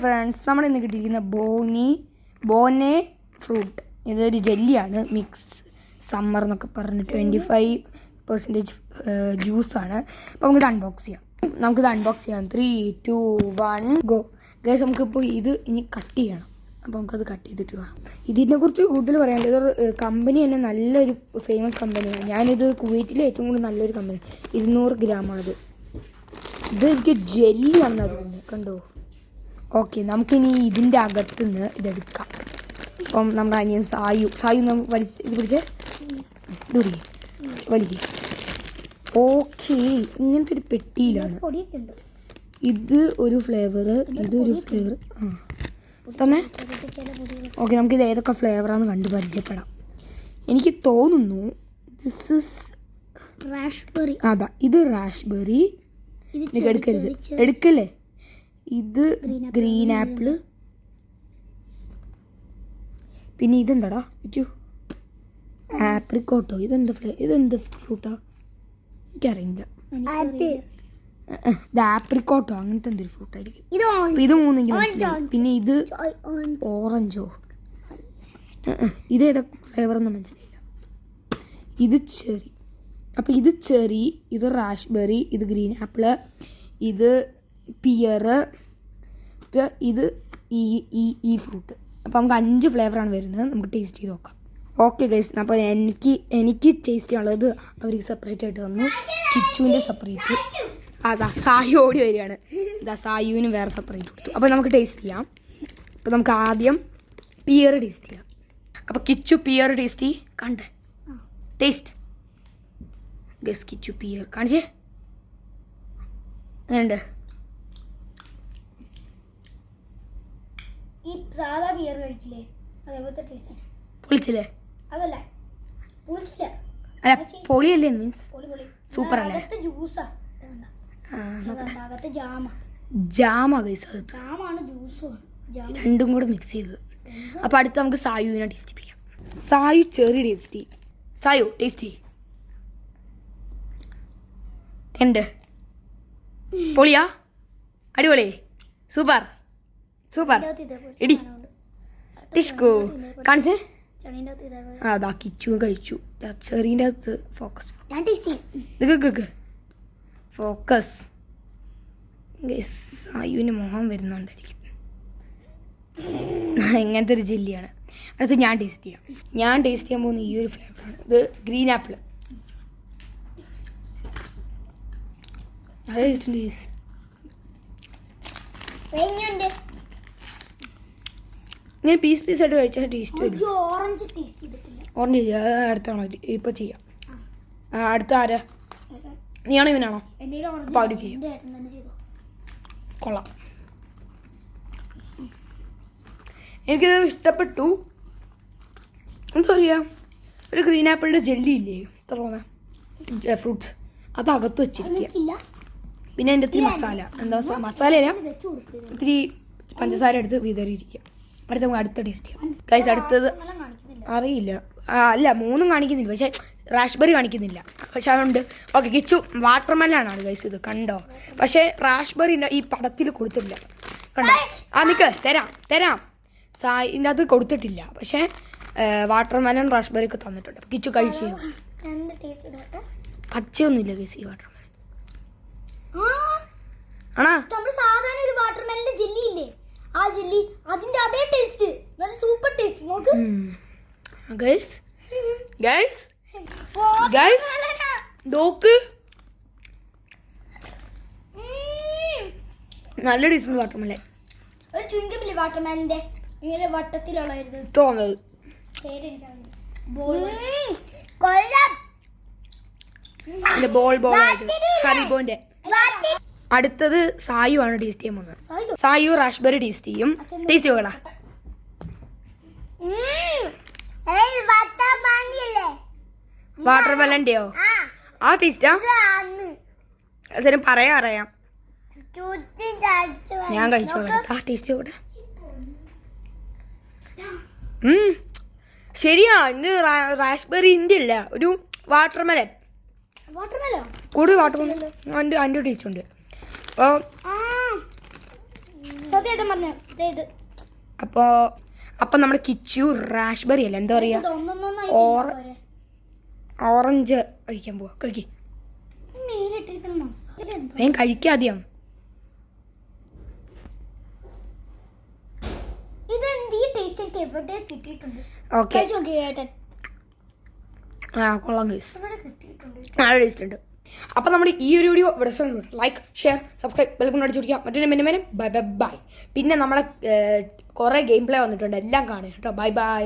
Friends, നമ്മൾ ഇന്ന് കിട്ടിയിരിക്കുന്ന ബോനെ ഫ്രൂട്ട്. ഇതൊരു ജെല്ലിയാണ്. മിക്സ് സമ്മർ എന്നൊക്കെ പറഞ്ഞ് 25% ജ്യൂസാണ്. അപ്പോൾ നമുക്കിത് അൺബോക്സ് ചെയ്യാം. 3, 2, 1 ഗോ. ഗൈസ്, നമുക്കിപ്പോൾ ഇത് ഇനി കട്ട് ചെയ്യണം. അപ്പോൾ നമുക്കത് കട്ട് ചെയ്തിട്ട് വേണം. ഇതിനെക്കുറിച്ച് കൂടുതൽ പറയാനുള്ളത്, ഇതൊരു കമ്പനി തന്നെ നല്ലൊരു ഫേമസ് കമ്പനിയാണ്. ഞാനിത് കുവൈറ്റിലെ ഏറ്റവും കൂടുതൽ നല്ലൊരു കമ്പനി. 200 ഗ്രാമാണിത്. ഇത് എനിക്ക് ജെല്ലിയാണെന്ന് തോന്നുന്നത്. കണ്ടോ? ഓക്കെ, നമുക്കിനി ഇതിൻ്റെ അകത്തുനിന്ന് ഇതെടുക്കാം. അപ്പം നമ്മുടെ അനിയൻ സായു നമുക്ക് ഇത് പിടിച്ചേ വലിക്കുക. ഓക്കെ, ഇങ്ങനത്തെ ഒരു പെട്ടിയിലാണ്. ഇത് ഒരു ഫ്ലേവർ, ഇതൊരു ഫ്ലേവർ. തന്നെ ഓക്കെ, നമുക്കിത് ഏതൊക്കെ ഫ്ലേവറാന്ന് കണ്ട് പരിചയപ്പെടാം. എനിക്ക് തോന്നുന്നു ദിസ് ഇസ് റാഷ്ബെറി. അതാ, ഇത് റാഷ്ബെറി. എടുക്കല്ലേ. ഇത് ഗ്രീൻ ആപ്പിള്. പിന്നെ ഇതെന്താടാ ഇച്ചു? ആപ്രിക്കോട്ടോ. ഇതെന്ത് ഫ്രൂട്ടാ? എനിക്കറിയില്ല. ഇത് ആപ്രിക്കോട്ടോ അങ്ങനത്തെ എന്തൊരു ഫ്രൂട്ടായിരിക്കും. ഇത് 3 എനിക്ക് മനസ്സിലായി. പിന്നെ ഇത് ഓറഞ്ചോ? ഇത് ഏതാ ഫ്ലേവർ ഒന്നും മനസ്സിലായില്ല. ഇത് ചെറി. അപ്പം ഇത് ചെറി, ഇത് റാഷ്ബെറി, ഇത് ഗ്രീൻ ആപ്പിള്, ഇത് പിയർ, ഇത് ഈ ഫ്രൂട്ട്. അപ്പോൾ നമുക്ക് 5 ഫ്ലേവറാണ് വരുന്നത്. നമുക്ക് ടേസ്റ്റ് ചെയ്ത് നോക്കാം. ഓക്കെ ഗൈസ്, അപ്പോൾ എനിക്ക് ടേസ്റ്റ് ചെയ്യാനുള്ളത് അവർക്ക് സെപ്പറേറ്റ് ആയിട്ട് തന്നു. കിച്ചുവിൻ്റെ സെപ്പറേറ്റ്. അതാ സായു ഓടി വരികയാണ്. ഇതാ സായുവിന് വേറെ സെപ്പറേറ്റ് കൊടുത്തു. അപ്പോൾ നമുക്ക് ടേസ്റ്റ് ചെയ്യാം. അപ്പോൾ നമുക്ക് ആദ്യം പിയർ ടേസ്റ്റ് ചെയ്യാം. അപ്പോൾ കിച്ചു പിയർ ടേസ്റ്റ് ചെയ്യ്. കണ്ടേ? ടേസ്റ്റ് ഗൈസ്, കിച്ചു പിയർ കാണിച്ചേ. അങ്ങനെയുണ്ട്. ഈ സാധാ ബിയർ കഴിക്കില്ലേ, അതേപോലത്തെ ടേസ്റ്റ്. പൊളിച്ചില്ലേ? അതല്ല, പൊളിച്ചില്ല. അല്ല, പൊളിയല്ലേ? മീൻസ് സൂപ്പർ അല്ലേ? ജ്യൂസാ. ജാമാ ഗൈസ്. അത് ജാമാണ് ജ്യൂസുമാണ്, രണ്ടും കൂടെ മിക്സ് ചെയ്ത്. അപ്പോൾ അടുത്ത് നമുക്ക് സായുവിനെ ടേസ്റ്റ് ചെയ്യാം. Sayu cherry taste. Sayu taste ഉണ്ട്. പൊളിയാ? അടിപൊളി, സൂപ്പർ സൂപ്പർ. ഇടി ടിഷ്കു കാണിച്ചേ. അതാ കിച്ചു കഴിച്ചു. ചെറിൻ്റെ അകത്ത് ഫോക്കസ് ഫോക്കസ്. സായുവിന് മോഹം വരുന്നുണ്ടായിരിക്കും. ഇങ്ങനത്തെ ഒരു ജെല്ലിയാണ്. അടുത്ത് ഞാൻ ടേസ്റ്റ് ചെയ്യാം. ഞാൻ ടേസ്റ്റ് ചെയ്യാൻ പോകുന്ന ഈ ഒരു ഫ്ലേവറാണ്. ഇത് ഗ്രീൻ ആപ്പിൾ. നല്ല ടേസ്റ്റ് ഉണ്ട്. ഇങ്ങനെ പീസ് ആയിട്ട് കഴിച്ചാൽ ടേസ്റ്റ് വരും. ഓറഞ്ച് അടുത്താണോ? ഇപ്പം ചെയ്യാം. അടുത്ത ആരാ? നീയാണോ ഇവനാണോ? അപ്പോൾ അവർ ചെയ്യാം. കൊള്ളാം, എനിക്കിത് ഇഷ്ടപ്പെട്ടു. എന്താ പറയുക, ഒരു ഗ്രീൻ ആപ്പിളിൻ്റെ ജെല്ലി ഇല്ലേ, എത്ര ഫ്രൂട്ട്സ് അത് അകത്ത് വെച്ചിരിക്കുക. പിന്നെ അതിൻ്റെ ഇത്തിരി മസാല, എന്താ മസാലയല്ല, ഇത്തിരി പഞ്ചസാര എടുത്ത് വിതറിയിരിക്കുക. അടുത്ത നമുക്ക് അടുത്ത ടേസ്റ്റ് ചെയ്യാം. ഗൈസ്, അടുത്തത് അറിയില്ല. അല്ല, 3 കാണിക്കുന്നില്ല, പക്ഷേ റാഷ്ബെറി കാണിക്കുന്നില്ല. പക്ഷെ അതുകൊണ്ട് ഓക്കെ. കിച്ചു വാട്ടർമെലനാണ് ഗൈസ്. ഇത് കണ്ടോ? പക്ഷേ റാഷ്ബെറി ഈ പടത്തിൽ കൊടുത്തിട്ടില്ല. കണ്ടോ? നിൽക്ക്, തരാം. ഇതിൻ്റെ അത് കൊടുത്തിട്ടില്ല. പക്ഷേ വാട്ടർമെലൻ റാഷ്ബെറി ഒക്കെ തന്നിട്ടുണ്ട്. കിച്ചു കഴിച്ചു. പച്ചയൊന്നുമില്ല ഗൈസ് ഈ വാട്ടർമെലൻ. ആണോ? സാധാരണ ഒരു വാട്ടർമെലന്റെ ജെല്ലി ഇല്ലേ, ആ ജെല്ലി, അതിന്റെ അതേ ടേസ്റ്റ്, നല്ല സൂപ്പർ ടേസ്റ്റ്. നോക്ക് ഗൈസ്, നോക്ക്, നല്ല ടേസ്റ്റ് വാട്ടർമെലൻ. ഒരു ചുങ്കമില്ലേ വാട്ടർമെലന്റെ, ഇങ്ങനെ വട്ടത്തിലുള്ള തോന്നുന്നത്. ഹരിബോന്റെ. അടുത്തത് സായു ആണ് ടേസ്റ്റ് ചെയ്യാൻ പോകുന്നത്. സായു റാഷ്ബെറി ടേസ്റ്റ് ചെയ്യും. ടേസ്റ്റ് ചെയ്യടാ. വാട്ടർമെലന്റെയോ? ആ ടേസ്റ്റാ? അതിന് അറിയാം. ഞാൻ കഴിച്ചോളാം. ആ ടേസ്റ്റ് കൂടെ ശരിയാ. ഇത് റാഷ്ബെറിന്റെ അല്ല, ഒരു വാട്ടർമെലൻ. കൂടുതൽ വാട്ടർമെലൻ അതിൻ്റെ ടേസ്റ്റ് ഉണ്ട്. അപ്പോൾ സത്യമായിട്ടും പറഞ്ഞ ഇത് അപ്പൊ നമ്മുടെ കിച്ചു റാഷ്ബെറി അല്ല എന്താ പറയാ ഓറഞ്ച് കഴിക്കാൻ പോവാ. കഴിക്ക് വേഗം കഴിക്കാദ്യം. ഓക്കെ കൊള്ളാം ഗൈസ്, നല്ല ടേസ്റ്റ് ഉണ്ട്. അപ്പം നമ്മുടെ ഈ ഒരു വീഡിയോ ഇവിടെ ലൈക്ക് ഷെയർ സബ്സ്ക്രൈബ് ബെൽബൺ അടിച്ചു പിടിക്കാം. മറ്റൊരു മെന്നെ ബൈ ബൈ ബൈ. പിന്നെ നമ്മുടെ കുറേ ഗെയിം പ്ലേ വന്നിട്ടുണ്ട്, എല്ലാം കാണുക കേട്ടോ. Bye bye.